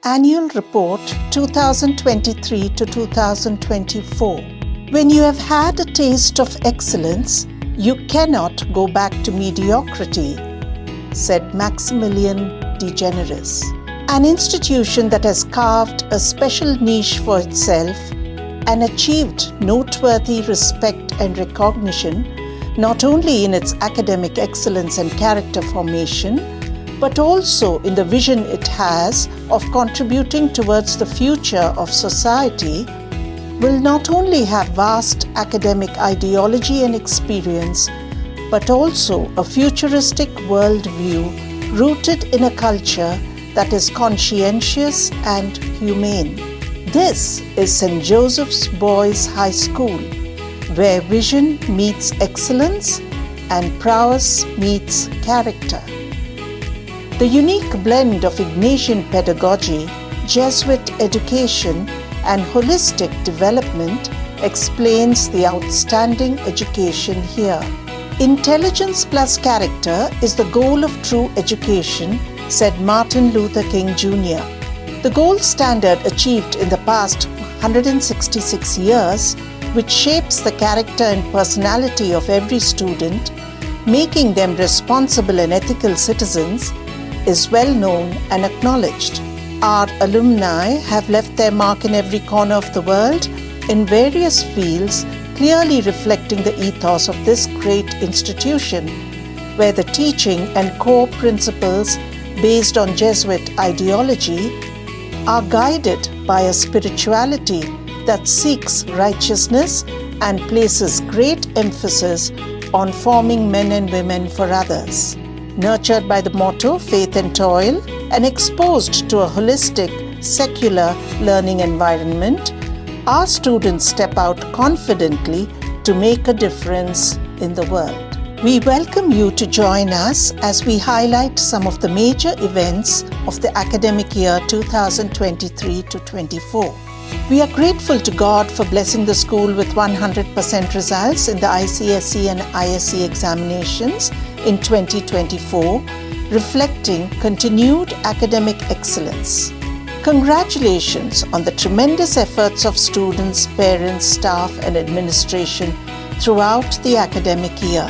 Annual Report 2023 to 2024. When you have had a taste of excellence, you cannot go back to mediocrity, said Maximilian de Generis. An institution that has carved a special niche for itself and achieved noteworthy respect and recognition not only in its academic excellence and character formation, but also in the vision it has of contributing towards the future of society, will not only have vast academic ideology and experience, but also a futuristic worldview rooted in a culture that is conscientious and humane. This is St. Joseph's Boys High School, where vision meets excellence and prowess meets character. The unique blend of Ignatian pedagogy, Jesuit education, and holistic development explains the outstanding education here. Intelligence plus character is the goal of true education, said Martin Luther King Jr. The gold standard achieved in the past 166 years, which shapes the character and personality of every student, making them responsible and ethical citizens, is well known and acknowledged. Our alumni have left their mark in every corner of the world in various fields, clearly reflecting the ethos of this great institution, where the teaching and core principles based on Jesuit ideology are guided by a spirituality that seeks righteousness and places great emphasis on forming men and women for others. Nurtured by the motto Faith and Toil and exposed to a holistic, secular learning environment, our students step out confidently to make a difference in the world. We welcome you to join us as we highlight some of the major events of the academic year 2023 to 24. We are grateful to God for blessing the school with 100% results in the ICSE and ISE examinations in 2024, reflecting continued academic excellence. Congratulations on the tremendous efforts of students, parents, staff, and administration throughout the academic year.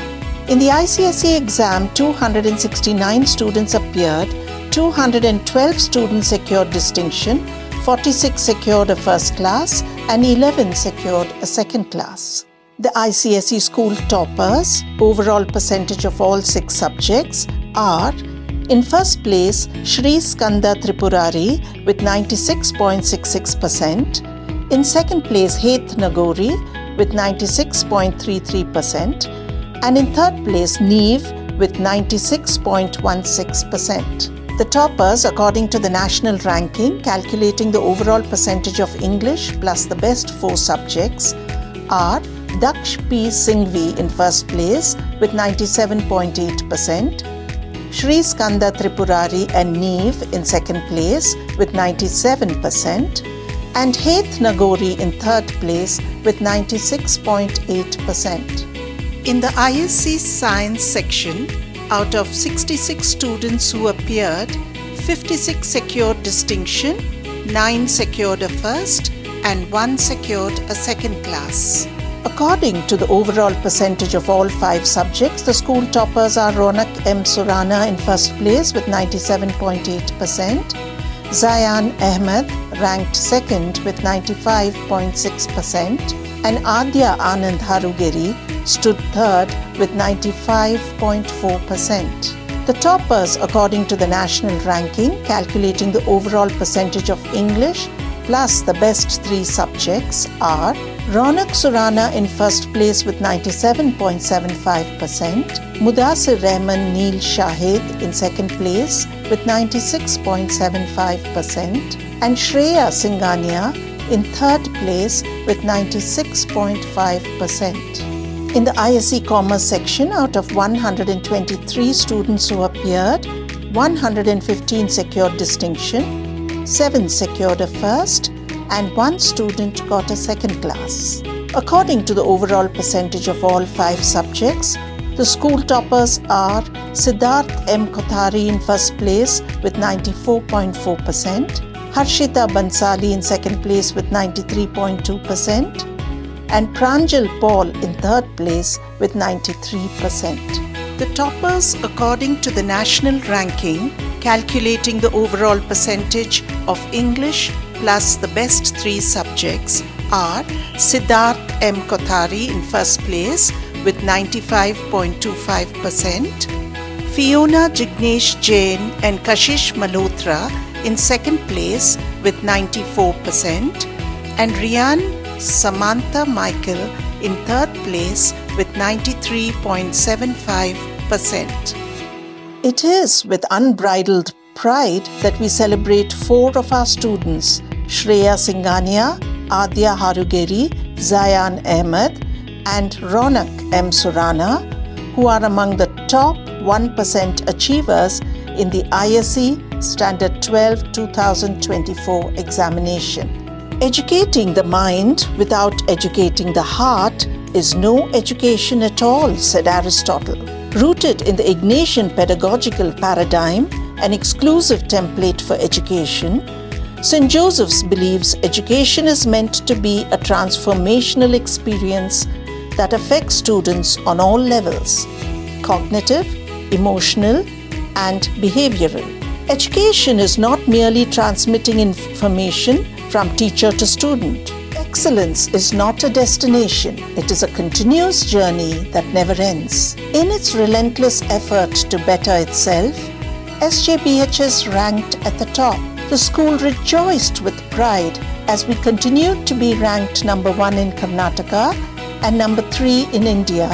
In the ICSE exam, 269 students appeared, 212 students secured distinction, 46 secured a first class, and 11 secured a second class. The ICSE school toppers, overall percentage of all 6 subjects, are: in first place, Shri Skanda Tripurari with 96.66%. In second place, Heth Nagori with 96.33%. And in third place, Neve with 96.16%. The toppers, according to the national ranking, calculating the overall percentage of English plus the best 4 subjects, are Daksh P. Singhvi in first place with 97.8%, Shri Skanda Tripurari and Neve in second place with 97%, and Heth Nagori in third place with 96.8%. In the ISC Science section, out of 66 students who appeared, 56 secured distinction, 9 secured a first, and 1 secured a second class. According to the overall percentage of all 5 subjects, the school toppers are Ronak M. Surana in first place with 97.8%, Zayan Ahmed ranked second with 95.6%, and Adya Anand Harugeri stood third with 95.4%. The toppers, according to the national ranking, calculating the overall percentage of English plus the best 3 subjects, are Ronak Surana in first place with 97.75%, Mudassir Rahman Neel Shahid in second place with 96.75%, and Shreya Singhania in third place with 96.5%. In the ISE Commerce section, out of 123 students who appeared, 115 secured distinction, 7 secured a first, and 1 student got a second class. According to the overall percentage of all 5 subjects, the school toppers are Siddharth M. Kothari in first place with 94.4%, Harshita Bansali in second place with 93.2%, and Pranjal Paul in third place with 93%. The toppers, according to the national ranking, calculating the overall percentage of English plus the best 3 subjects, are Siddharth M. Kothari in first place with 95.25%, Fiona Jignesh Jain and Kashish Malhotra in second place with 94%, and Rian Samantha Michael in third place with 93.75%. It is with unbridled pride that we celebrate 4 of our students, Shreya Singhania, Adya Harugeri, Zayan Ahmed, and Ronak M. Surana, who are among the top 1% achievers in the ISE Standard 12 2024 examination. Educating the mind without educating the heart is no education at all, said Aristotle. Rooted in the Ignatian pedagogical paradigm, an exclusive template for education, St. Joseph's believes education is meant to be a transformational experience that affects students on all levels: cognitive, emotional, and behavioral. Education is not merely transmitting information from teacher to student. Excellence is not a destination. It is a continuous journey that never ends. In its relentless effort to better itself, SJBHS ranked at the top. The school rejoiced with pride as we continued to be ranked number 1 in Karnataka and number 3 in India,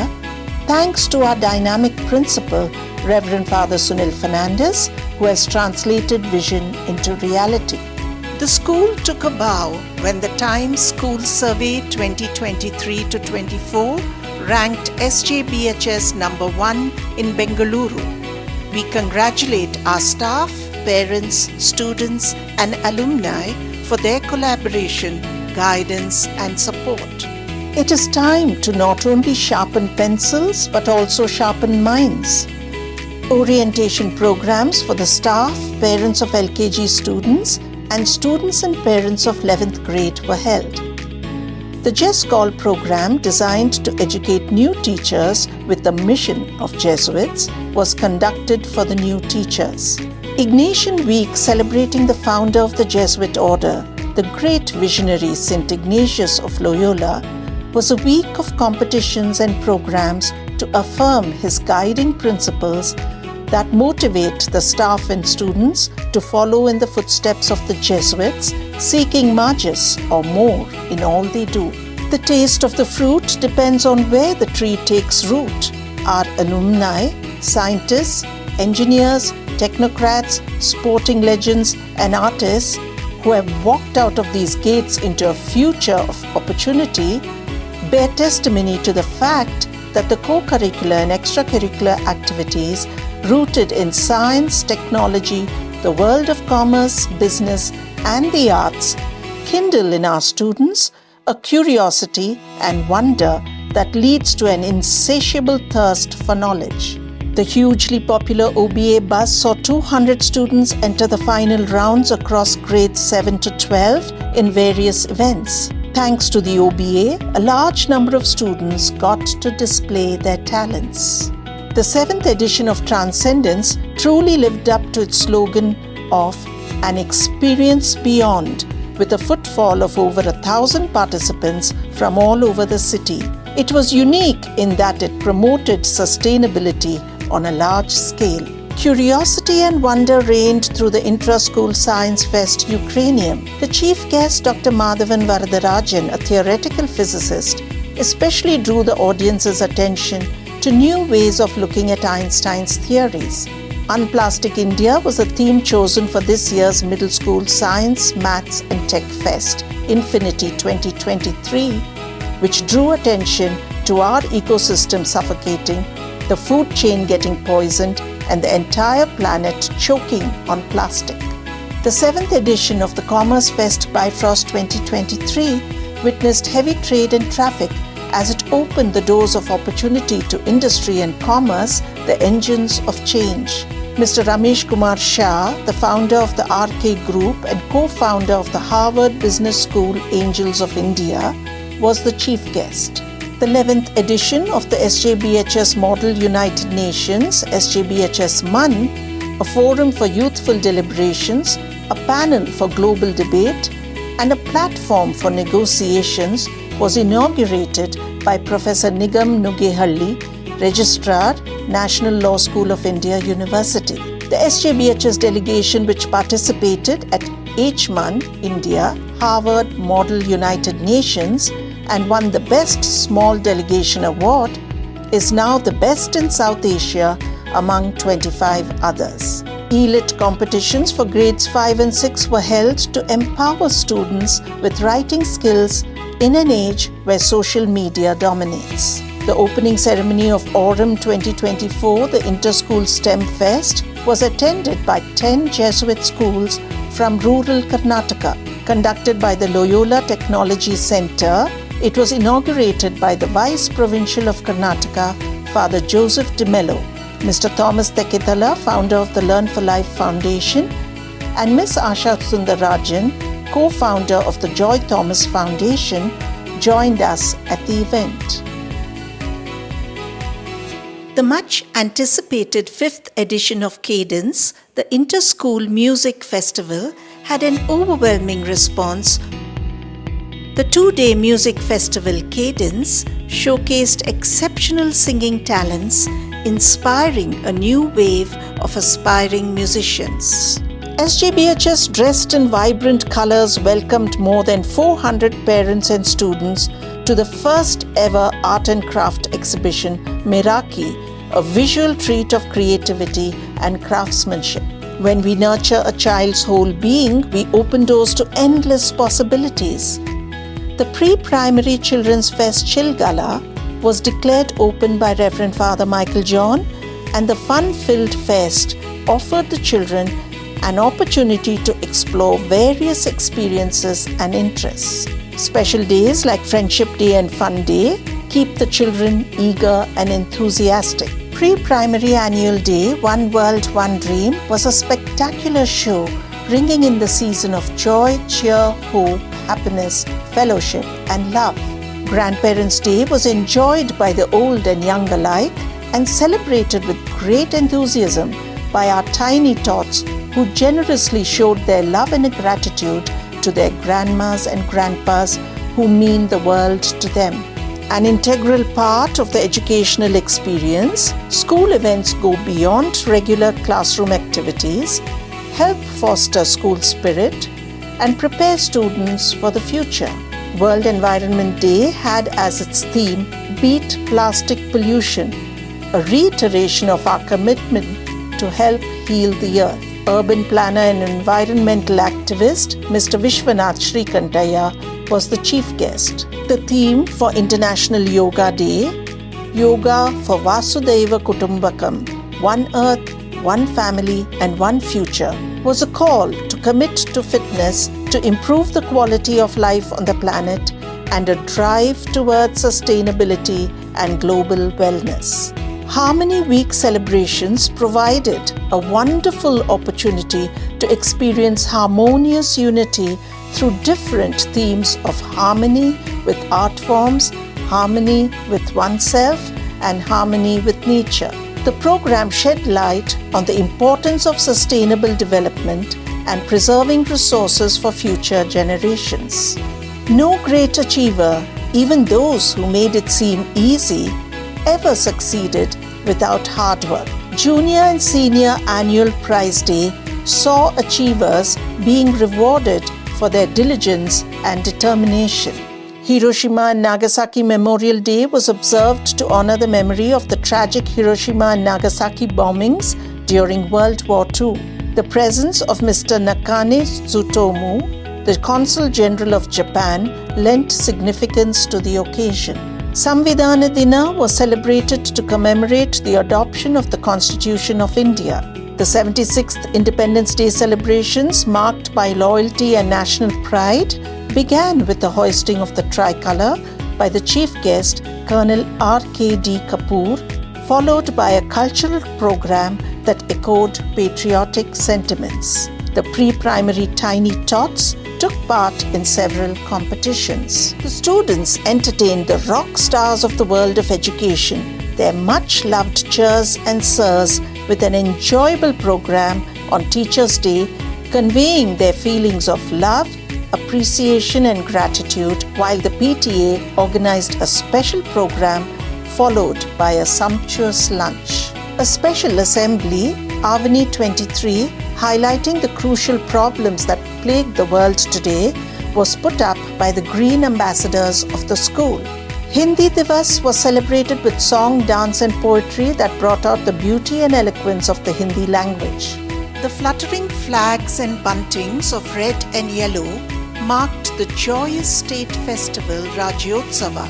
thanks to our dynamic principal, Reverend Father Sunil Fernandez, who has translated vision into reality. The school took a bow when the Times School Survey 2023-24 ranked SJBHS number 1 in Bengaluru. We congratulate our staff, parents, students, and alumni for their collaboration, guidance, and support. It is time to not only sharpen pencils but also sharpen minds. Orientation programs for the staff, parents of LKG students, and students and parents of 11th grade were held. The JESCOL program, designed to educate new teachers with the mission of Jesuits, was conducted for the new teachers. Ignatian Week, celebrating the founder of the Jesuit order, the great visionary St. Ignatius of Loyola, was a week of competitions and programs to affirm his guiding principles that motivate the staff and students to follow in the footsteps of the Jesuits, seeking majus or more in all they do. The taste of the fruit depends on where the tree takes root. Our alumni, scientists, engineers, technocrats, sporting legends, and artists who have walked out of these gates into a future of opportunity bear testimony to the fact that the co-curricular and extracurricular activities rooted in science, technology, the world of commerce, business, and the arts kindle in our students a curiosity and wonder that leads to an insatiable thirst for knowledge. The hugely popular OBA bus saw 200 students enter the final rounds across grades 7 to 12 in various events. Thanks to the OBA, a large number of students got to display their talents. The 7th edition of Transcendence truly lived up to its slogan of an experience beyond, with a footfall of over 1,000 participants from all over the city. It was unique in that it promoted sustainability on a large scale. Curiosity and wonder reigned through the Intra-School Science Fest Ukrainium. The chief guest, Dr. Madhavan Varadarajan, a theoretical physicist, especially drew the audience's attention to new ways of looking at Einstein's theories. Unplastic India was a theme chosen for this year's Middle School Science, Maths and Tech Fest, Infinity 2023, which drew attention to our ecosystem suffocating, the food chain getting poisoned, and the entire planet choking on plastic. The 7th edition of the Commerce Fest Bifrost 2023 witnessed heavy trade and traffic as it opened the doors of opportunity to industry and commerce, the engines of change. Mr. Ramesh Kumar Shah, the founder of the RK Group and co-founder of the Harvard Business School Angels of India, was the chief guest. The 11th edition of the SJBHS Model United Nations, SJBHS MUN, a forum for youthful deliberations, a panel for global debate, and a platform for negotiations was inaugurated by Professor Nigam Nugehalli, Registrar, National Law School of India, University. The SJBHS delegation, which participated at HMUN, India, Harvard Model United Nations, and won the Best Small Delegation Award, is now the best in South Asia among 25 others. E-Lit competitions for grades 5 and 6 were held to empower students with writing skills in an age where social media dominates. The opening ceremony of Autumn 2024, the Inter-School STEM Fest, was attended by 10 Jesuit schools from rural Karnataka. Conducted by the Loyola Technology Center, it was inaugurated by the Vice Provincial of Karnataka, Father Joseph De Mello. Mr. Thomas Tekithala, founder of the Learn for Life Foundation, and Ms. Asha Sundarajan, co-founder of the Joy Thomas Foundation, joined us at the event. The much anticipated 5th edition of Cadence, the Inter-School Music Festival, had an overwhelming response. The 2-day music festival Cadence showcased exceptional singing talents, inspiring a new wave of aspiring musicians. SJBHS, dressed in vibrant colors, welcomed more than 400 parents and students to the first ever art and craft exhibition, Meraki, a visual treat of creativity and craftsmanship. When we nurture a child's whole being, we open doors to endless possibilities. The Pre-Primary Children's Fest Chilgala was declared open by Reverend Father Michael John, and the fun-filled fest offered the children an opportunity to explore various experiences and interests. Special days like Friendship Day and Fun Day keep the children eager and enthusiastic. Pre-Primary Annual Day, One World, One Dream was a spectacular show bringing in the season of joy, cheer, hope, happiness, fellowship, and love. Grandparents' Day was enjoyed by the old and young alike and celebrated with great enthusiasm by our tiny tots who generously showed their love and gratitude to their grandmas and grandpas who mean the world to them. An integral part of the educational experience, school events go beyond regular classroom activities, help foster school spirit, and prepare students for the future. World Environment Day had as its theme, Beat Plastic Pollution, a reiteration of our commitment to help heal the earth. Urban planner and environmental activist Mr. Vishwanath Shrikantaya was the chief guest. The theme for International Yoga Day, Yoga for Vasudhaiva Kutumbakam, One Earth, One Family and One Future, was a call to commit to fitness to improve the quality of life on the planet and a drive towards sustainability and global wellness. Harmony Week celebrations provided a wonderful opportunity to experience harmonious unity through different themes of harmony with art forms, harmony with oneself, and harmony with nature. The program shed light on the importance of sustainable development and preserving resources for future generations. No great achiever, even those who made it seem easy, ever succeeded without hard work. Junior and Senior Annual Prize Day saw achievers being rewarded for their diligence and determination. Hiroshima and Nagasaki Memorial Day was observed to honor the memory of the tragic Hiroshima and Nagasaki bombings during World War II. The presence of Mr. Nakane Tsutomu, the Consul General of Japan, lent significance to the occasion. Samvidhana Dina was celebrated to commemorate the adoption of the Constitution of India. The 76th Independence Day celebrations, marked by loyalty and national pride, began with the hoisting of the tricolour by the chief guest, Colonel R.K.D. Kapoor, followed by a cultural program that echoed patriotic sentiments. The pre-primary tiny tots took part in several competitions. The students entertained the rock stars of the world of education, their much-loved Chers and Sirs, with an enjoyable program on Teachers' Day, conveying their feelings of love, appreciation and gratitude, while the PTA organized a special program followed by a sumptuous lunch. A special assembly, Avani 23, highlighting the crucial problems that plague the world today, was put up by the Green Ambassadors of the school. Hindi Divas was celebrated with song, dance and poetry that brought out the beauty and eloquence of the Hindi language. The fluttering flags and buntings of red and yellow marked the joyous state festival Rajyotsava,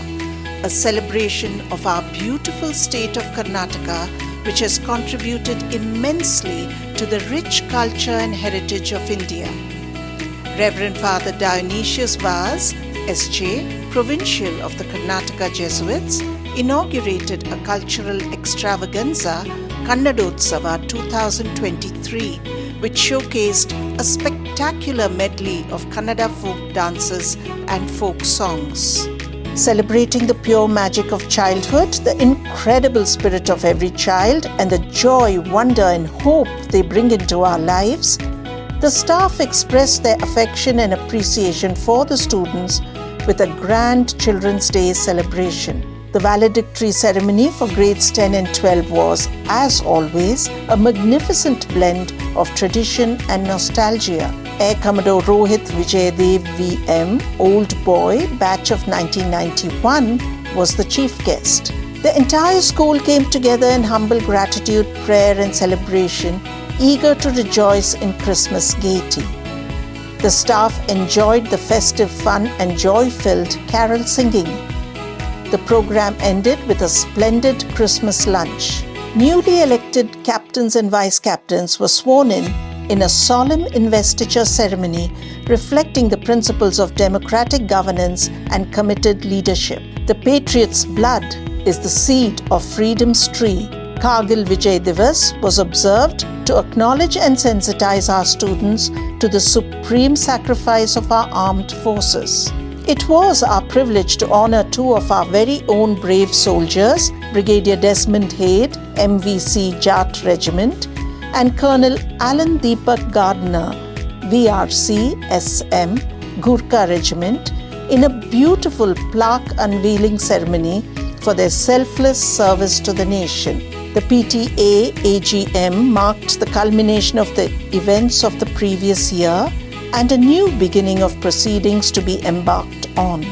a celebration of our beautiful state of Karnataka, which has contributed immensely to the rich culture and heritage of India. Reverend Father Dionysius Vaz, SJ, Provincial of the Karnataka Jesuits, inaugurated a cultural extravaganza, Kannadotsava 2023, which showcased a spectacular medley of Kannada folk dances and folk songs. Celebrating the pure magic of childhood, the incredible spirit of every child, and the joy, wonder and hope they bring into our lives, the staff expressed their affection and appreciation for the students with a grand Children's Day celebration. The valedictory ceremony for grades 10 and 12 was, as always, a magnificent blend of tradition and nostalgia. Air Commodore Rohit Vijaydev VM, Old Boy, batch of 1991, was the chief guest. The entire school came together in humble gratitude, prayer and celebration, eager to rejoice in Christmas gaiety. The staff enjoyed the festive fun and joy-filled carol singing. The program ended with a splendid Christmas lunch. Newly elected captains and vice captains were sworn in a solemn investiture ceremony reflecting the principles of democratic governance and committed leadership. The patriot's blood is the seed of freedom's tree. Kargil Vijay Divas was observed to acknowledge and sensitize our students to the supreme sacrifice of our armed forces. It was our privilege to honor two of our very own brave soldiers, Brigadier Desmond Haid, MVC Jat Regiment, and Colonel Alan Deepak Gardner, VRC SM Gurkha Regiment, in a beautiful plaque unveiling ceremony for their selfless service to the nation. The PTA AGM marked the culmination of the events of the previous year and a new beginning of proceedings to be embarked on.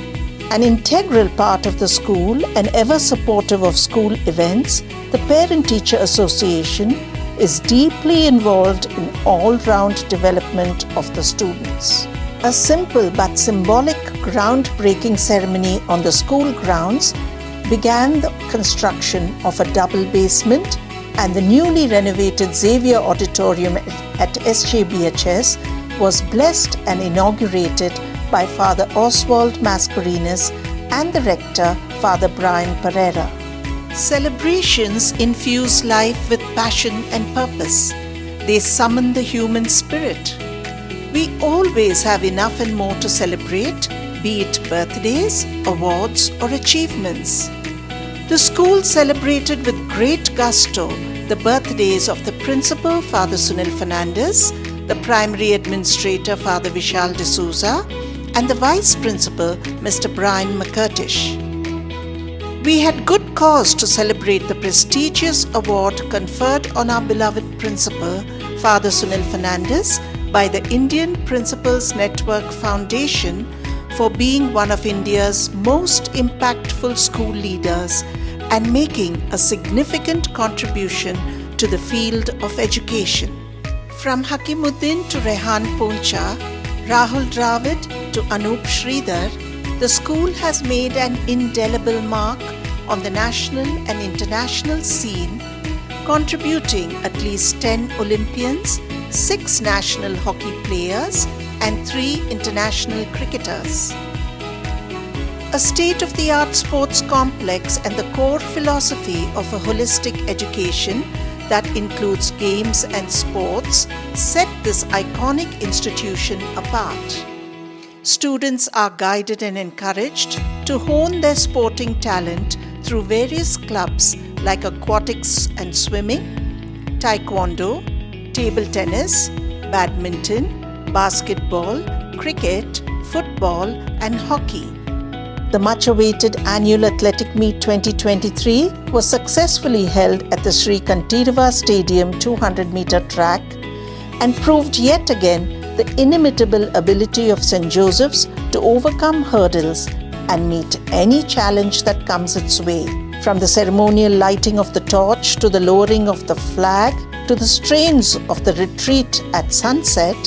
An integral part of the school and ever supportive of school events, the Parent-Teacher Association is deeply involved in all-round development of the students. A simple but symbolic groundbreaking ceremony on the school grounds began the construction of a double basement, and the newly renovated Xavier Auditorium at SJBHS was blessed and inaugurated by Father Oswald Mascarenas and the Rector, Father Brian Pereira. Celebrations infuse life with passion and purpose. They summon the human spirit. We always have enough and more to celebrate, be it birthdays, awards, or achievements. The school celebrated with great gusto the birthdays of the principal, Father Sunil Fernandez, the primary administrator, Father Vishal D'Souza, and the vice principal, Mr. Brian McCurtish. We had good cause to celebrate the prestigious award conferred on our beloved principal, Father Sunil Fernandez, by the Indian Principals Network Foundation for being one of India's most impactful school leaders and making a significant contribution to the field of education. From Hakimuddin to Rehan Poncha, Rahul Dravid to Anup Sridhar, the school has made an indelible mark on the national and international scene, contributing at least 10 Olympians, 6 national hockey players, and 3 international cricketers. A state-of-the-art sports complex and the core philosophy of a holistic education that includes games and sports set this iconic institution apart. Students are guided and encouraged to hone their sporting talent through various clubs like aquatics and swimming, taekwondo, table tennis, badminton, basketball, cricket, football, and hockey. The much-awaited annual Athletic Meet 2023 was successfully held at the Sri Kantirava Stadium 200-meter track and proved yet again the inimitable ability of St. Joseph's to overcome hurdles and meet any challenge that comes its way. From the ceremonial lighting of the torch to the lowering of the flag to the strains of the retreat at sunset,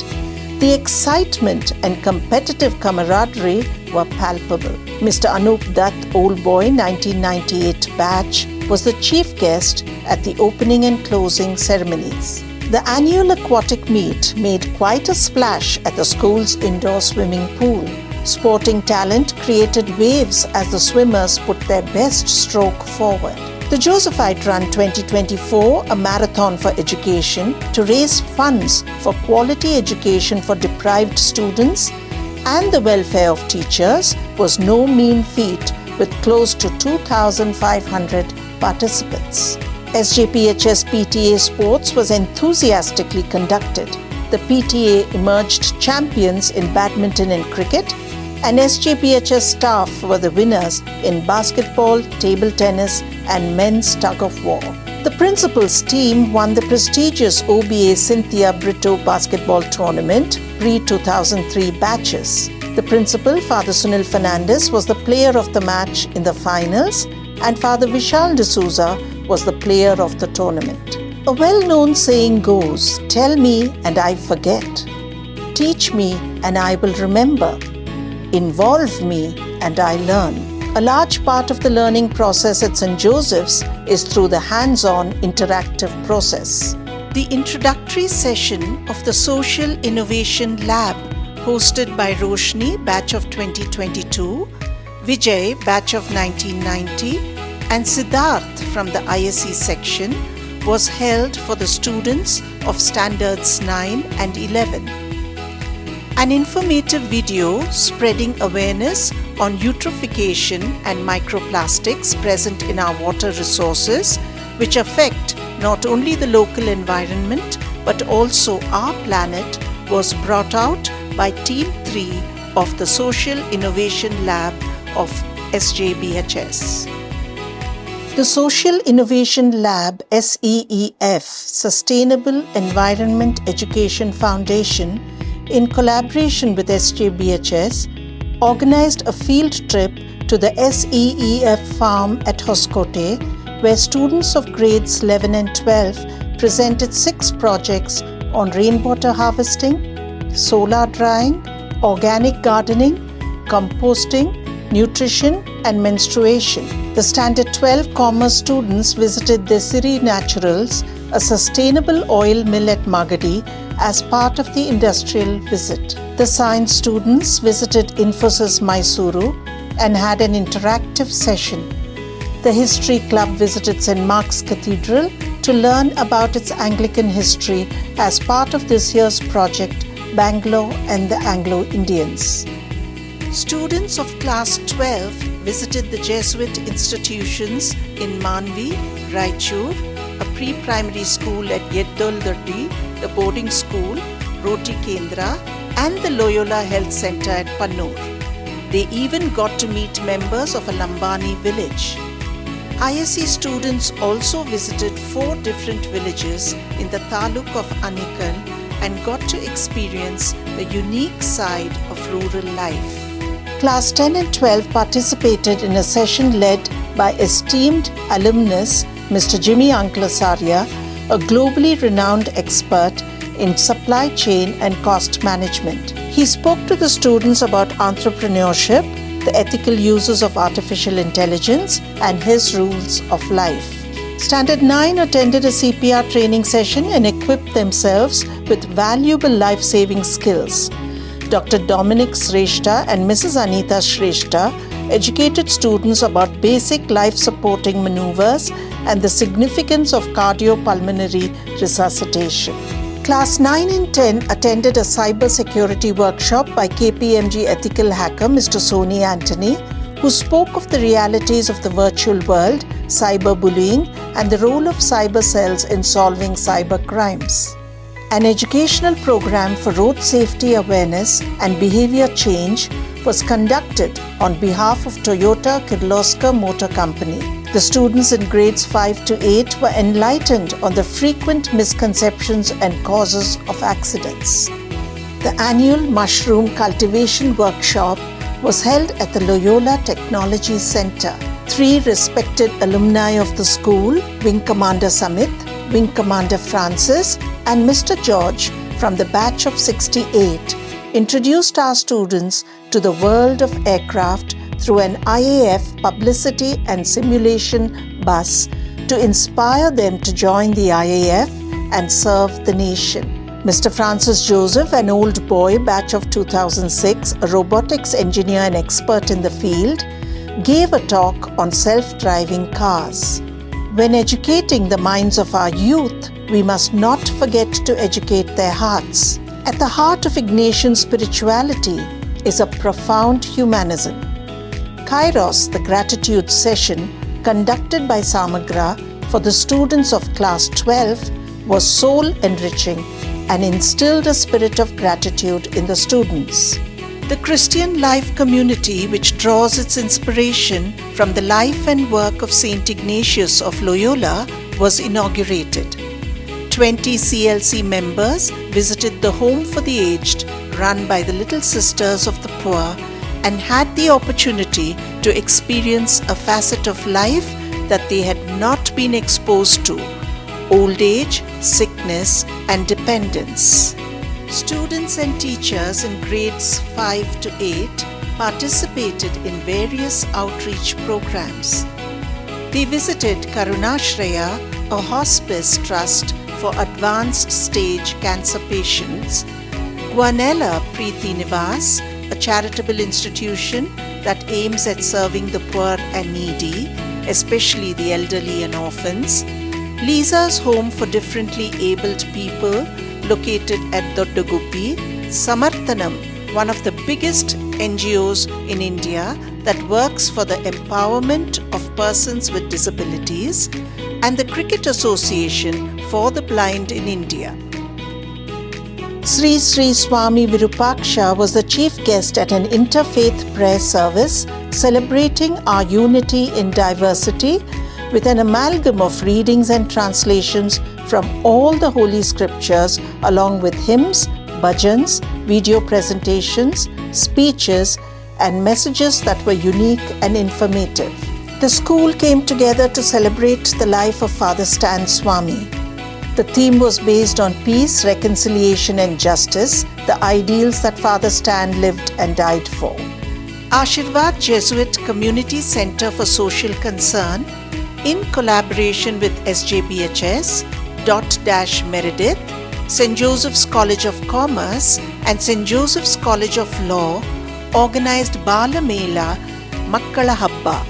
the excitement and competitive camaraderie were palpable. Mr. Anup Dutt Old Boy 1998 batch was the chief guest at the opening and closing ceremonies. The annual aquatic meet made quite a splash at the school's indoor swimming pool. Sporting talent created waves as the swimmers put their best stroke forward. The Josephite Run 2024, a marathon for education to raise funds for quality education for deprived students and the welfare of teachers, was no mean feat with close to 2,500 participants. SJBHS PTA Sports was enthusiastically conducted. The PTA emerged champions in badminton and cricket, and SJBHS staff were the winners in basketball, table tennis, and men's tug-of-war. The principal's team won the prestigious OBA Cynthia Brito basketball tournament pre-2003 batches. The principal, Father Sunil Fernandez, was the player of the match in the finals, and Father Vishal D'Souza was the player of the tournament. A well-known saying goes, "Tell me and I forget. Teach me and I will remember. Involve me and I learn." A large part of the learning process at St. Joseph's is through the hands-on interactive process. The introductory session of the Social Innovation Lab, hosted by Roshni, batch of 2022, Vijay, batch of 1990, and Siddharth from the ISE section, was held for the students of Standards 9 and 11. An informative video spreading awareness on eutrophication and microplastics present in our water resources, which affect not only the local environment but also our planet, was brought out by Team 3 of the Social Innovation Lab of SJBHS. The Social Innovation Lab SEEF, Sustainable Environment Education Foundation, in collaboration with SJBHS, organized a field trip to the SEEF farm at Hoskote, where students of grades 11 and 12 presented 6 projects on rainwater harvesting, solar drying, organic gardening, composting, nutrition, and menstruation. The Standard 12 Commerce students visited the Siri Naturals, a sustainable oil mill at Magadi, as part of the industrial visit. The science students visited Infosys Mysuru and had an interactive session. The History Club visited St. Mark's Cathedral to learn about its Anglican history as part of this year's project, Bangalore and the Anglo-Indians. Students of Class 12 visited the Jesuit institutions in Manvi, Raichur, a pre-primary school at Yeddoldardi, the boarding school, Roti Kendra, and the Loyola Health Center at Pannur. They even got to meet members of a Lambani village. ISE students also visited 4 different villages in the Taluk of Anikal and got to experience the unique side of rural life. Class 10 and 12 participated in a session led by esteemed alumnus Mr. Jimmy Anklasarya, a globally renowned expert in supply chain and cost management. He spoke to the students about entrepreneurship, the ethical uses of artificial intelligence, and his rules of life. Standard 9 attended a CPR training session and equipped themselves with valuable life-saving skills. Dr. Dominic Shrestha and Mrs. Anita Shrestha educated students about basic life-supporting maneuvers and the significance of cardiopulmonary resuscitation. Class 9 and 10 attended a cybersecurity workshop by KPMG ethical hacker Mr. Sony Anthony, who spoke of the realities of the virtual world, cyberbullying, and the role of cyber cells in solving cyber crimes. An educational program for road safety awareness and behavior change was conducted on behalf of Toyota Kirloskar Motor Company. The students in grades 5 to 8 were enlightened on the frequent misconceptions and causes of accidents. The annual mushroom cultivation workshop was held at the Loyola Technology Center. 3 respected alumni of the school, Wing Commander Samit, Wing Commander Francis, and Mr. George from the batch of 68, introduced our students to the world of aircraft through an IAF publicity and simulation bus to inspire them to join the IAF and serve the nation. Mr. Francis Joseph, an old boy, batch of 2006, a robotics engineer and expert in the field, gave a talk on self-driving cars. When educating the minds of our youth, we must not forget to educate their hearts. At the heart of Ignatian spirituality is a profound humanism. Kairos, the gratitude session conducted by Samagra for the students of class 12, was soul-enriching and instilled a spirit of gratitude in the students. The Christian Life community, which draws its inspiration from the life and work of Saint Ignatius of Loyola, was inaugurated. 20 CLC members visited the Home for the Aged run by the Little Sisters of the Poor and had the opportunity to experience a facet of life that they had not been exposed to: old age, sickness, and dependence. Students and teachers in grades 5 to 8 participated in various outreach programs. They visited Karunashraya, a hospice trust for advanced stage cancer patients, Guanella Preeti Nivas, a charitable institution that aims at serving the poor and needy, especially the elderly and orphans, Lisa's Home for Differently Abled People, located at Doddaguppi, Samarthanam, one of the biggest NGOs in India that works for the empowerment of persons with disabilities, and the Cricket Association for the Blind in India. Sri Sri Swami Virupaksha was the chief guest at an interfaith prayer service celebrating our unity in diversity with an amalgam of readings and translations from all the holy scriptures, along with hymns, bhajans, video presentations, speeches, and messages that were unique and informative. The school came together to celebrate the life of Father Stan Swami. The theme was based on peace, reconciliation, and justice, the ideals that Father Stan lived and died for. Ashirvad Jesuit Community Center for Social Concern, in collaboration with SJBHS, Meredith, St. Joseph's College of Commerce, and St. Joseph's College of Law, organized Bala Mela Makkala Habba.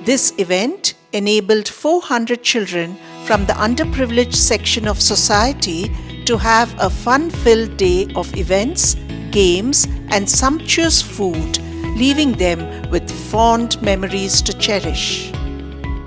This event enabled 400 children from the underprivileged section of society to have a fun-filled day of events, games, and sumptuous food, leaving them with fond memories to cherish.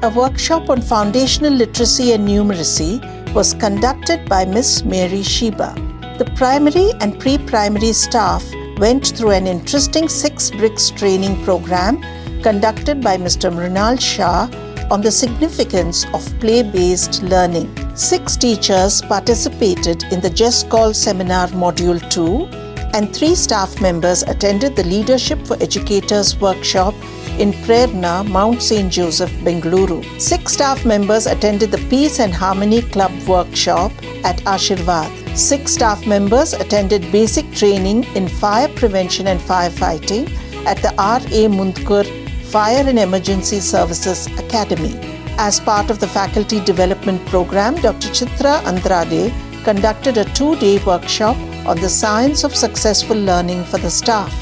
A workshop on foundational literacy and numeracy was conducted by Miss Mary Sheba. The primary and pre-primary staff went through an interesting 6 bricks training program conducted by Mr. Mrinal Shah on the significance of play-based learning. 6 teachers participated in the Just Call Seminar Module 2, and 3 staff members attended the Leadership for Educators workshop in Prerna, Mount St. Joseph, Bengaluru. 6 staff members attended the Peace and Harmony Club workshop at Ashirvad. 6 staff members attended basic training in fire prevention and firefighting at the R.A. Mundkur Fire and Emergency Services Academy. As part of the faculty development program, Dr. Chitra Andrade conducted a 2-day workshop on the science of successful learning for the staff.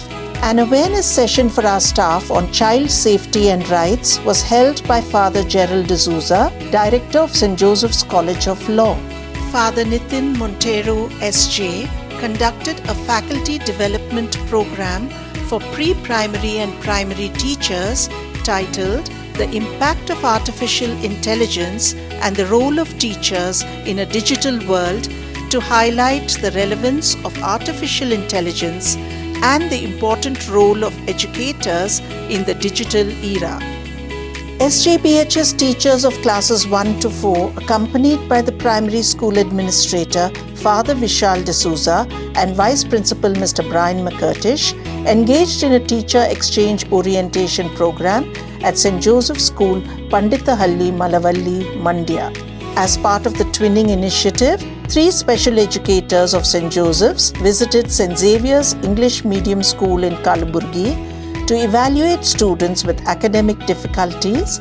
An awareness session for our staff on child safety and rights was held by Father Gerald D'Souza, Director of St. Joseph's College of Law. Father Nitin Montero, SJ, conducted a faculty development program for pre-primary and primary teachers titled The Impact of Artificial Intelligence and the Role of Teachers in a Digital World to highlight the relevance of artificial intelligence and the important role of educators in the digital era. SJBHS teachers of classes 1 to 4, accompanied by the primary school administrator, Father Vishal D'Souza, and Vice Principal Mr. Brian McCurtish, engaged in a teacher exchange orientation program at St. Joseph's School, Panditahalli, Malavalli, Mandya. As part of the Twinning Initiative, 3 special educators of St. Joseph's visited St. Xavier's English Medium School in Kalaburgi to evaluate students with academic difficulties,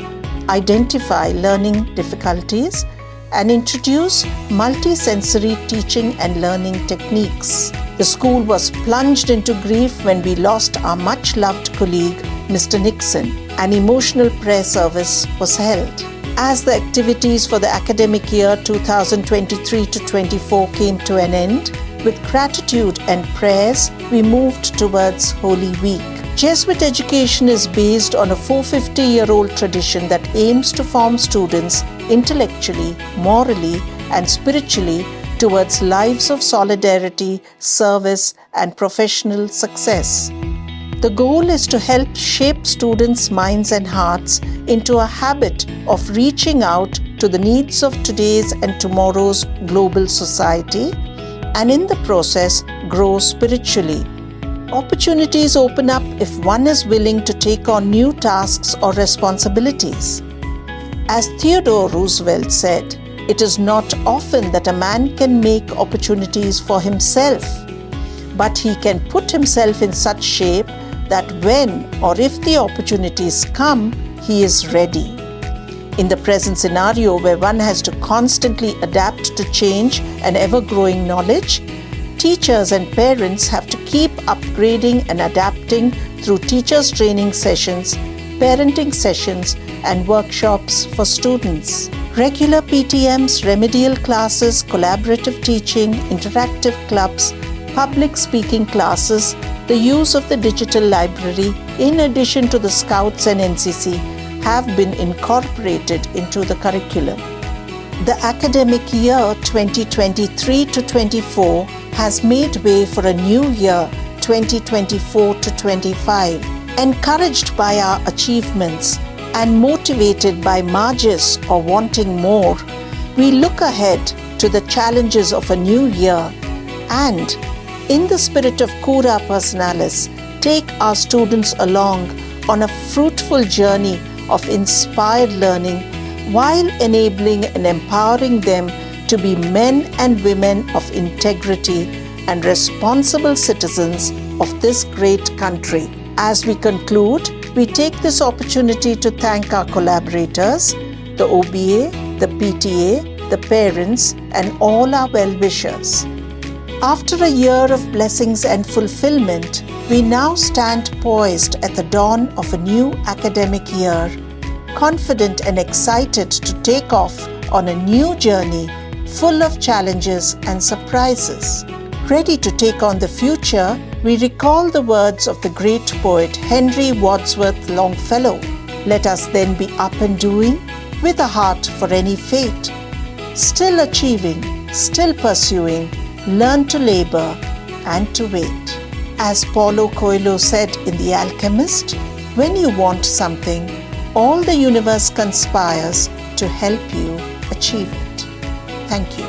identify learning difficulties, and introduce multi-sensory teaching and learning techniques. The school was plunged into grief when we lost our much-loved colleague, Mr. Nixon. An emotional prayer service was held. As the activities for the academic year 2023-24 came to an end, with gratitude and prayers, we moved towards Holy Week. Jesuit education is based on a 450-year-old tradition that aims to form students intellectually, morally, and spiritually towards lives of solidarity, service, and professional success. The goal is to help shape students' minds and hearts into a habit of reaching out to the needs of today's and tomorrow's global society, and in the process, grow spiritually. Opportunities open up if one is willing to take on new tasks or responsibilities. As Theodore Roosevelt said, it is not often that a man can make opportunities for himself, but he can put himself in such shape that when or if the opportunities come, he is ready. In the present scenario where one has to constantly adapt to change and ever-growing knowledge, teachers and parents have to keep upgrading and adapting through teachers' training sessions, parenting sessions, and workshops for students. Regular PTMs, remedial classes, collaborative teaching, interactive clubs, public speaking classes, the use of the digital library, in addition to the Scouts and NCC, have been incorporated into the curriculum. The academic year 2023-24 has made way for a new year 2024-25. Encouraged by our achievements and motivated by marges or wanting more, we look ahead to the challenges of a new year and, in the spirit of Cura Personalis, take our students along on a fruitful journey of inspired learning while enabling and empowering them to be men and women of integrity and responsible citizens of this great country. As we conclude, we take this opportunity to thank our collaborators, the OBA, the PTA, the parents, and all our well-wishers. After a year of blessings and fulfillment, we now stand poised at the dawn of a new academic year, confident and excited to take off on a new journey full of challenges and surprises. Ready to take on the future, we recall the words of the great poet Henry Wadsworth Longfellow. Let us then be up and doing, with a heart for any fate, still achieving, still pursuing, learn to labor and to wait. As Paulo Coelho said in The Alchemist, when you want something, all the universe conspires to help you achieve it. Thank you.